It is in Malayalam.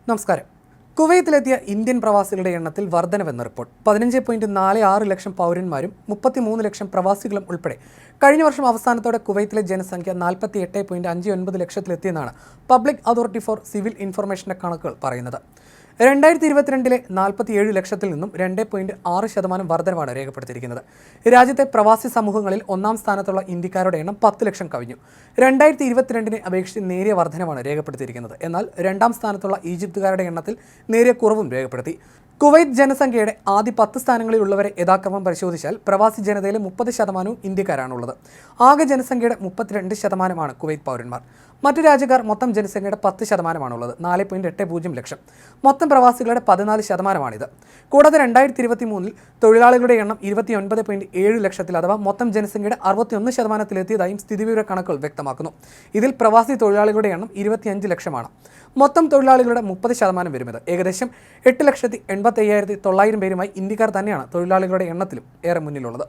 നമസ്കാരം. കുവൈത്തിലെത്തിയ ഇന്ത്യൻ പ്രവാസികളുടെ എണ്ണത്തിൽ വർധനവെന്ന റിപ്പോർട്ട്. 15.46 ലക്ഷം പൗരന്മാരും 33 ലക്ഷം പ്രവാസികളും ഉൾപ്പെടെ കഴിഞ്ഞ വർഷം അവസാനത്തോടെ കുവൈത്തിലെ ജനസംഖ്യ 48.59 ലക്ഷത്തിലെത്തിയെന്നാണ് പബ്ലിക് അതോറിറ്റി ഫോർ സിവിൽ ഇൻഫർമേഷന്റെ കണക്കുകൾ പറയുന്നത്. 2022 47 ലക്ഷത്തിൽ നിന്നും 2.6% വർധനവാണ് രേഖപ്പെടുത്തിയിരിക്കുന്നത്. രാജ്യത്തെ പ്രവാസി സമൂഹങ്ങളിൽ ഒന്നാം സ്ഥാനത്തുള്ള ഇന്ത്യക്കാരുടെ എണ്ണം 10 ലക്ഷം കവിഞ്ഞു. 2022 അപേക്ഷിച്ച് നേരിയ വർധനവാണ് രേഖപ്പെടുത്തിയിരിക്കുന്നത്. എന്നാൽ രണ്ടാം സ്ഥാനത്തുള്ള ഈജിപ്തുകാരുടെ എണ്ണത്തിൽ നേരിയ കുറവും രേഖപ്പെടുത്തി. കുവൈത്ത് ജനസംഖ്യയുടെ ആദ്യ 10 സ്ഥാനങ്ങളിലുള്ളവരെ യഥാക്രമം പരിശോധിച്ചാൽ പ്രവാസി ജനതയിലെ 30% ഇന്ത്യക്കാരാണുള്ളത്. ആകെ ജനസംഖ്യയുടെ 32% കുവൈത്ത് പൗരന്മാർ. മറ്റു രാജ്യക്കാർ മൊത്തം ജനസംഖ്യയുടെ 10%ആണുള്ളത്, 4.80 ലക്ഷം. മൊത്തം പ്രവാസികളുടെ 14%മാണിത്. കൂടാതെ 2023 തൊഴിലാളികളുടെ എണ്ണം 29.7 ലക്ഷത്തിൽ, അഥവാ മൊത്തം ജനസംഖ്യയുടെ 61%-ലെത്തിയതായും സ്ഥിതിവിവര കണക്കുകൾ വ്യക്തമാക്കുന്നു. ഇതിൽ പ്രവാസി തൊഴിലാളികളുടെ എണ്ണം 25 ലക്ഷമാണ്. മൊത്തം തൊഴിലാളികളുടെ 30% വരുന്നത്. ഏകദേശം 8,85,900 പേരുമായി ഇന്ത്യക്കാർ തന്നെയാണ് തൊഴിലാളികളുടെ എണ്ണത്തിലും ഏറെ മുന്നിലുള്ളത്.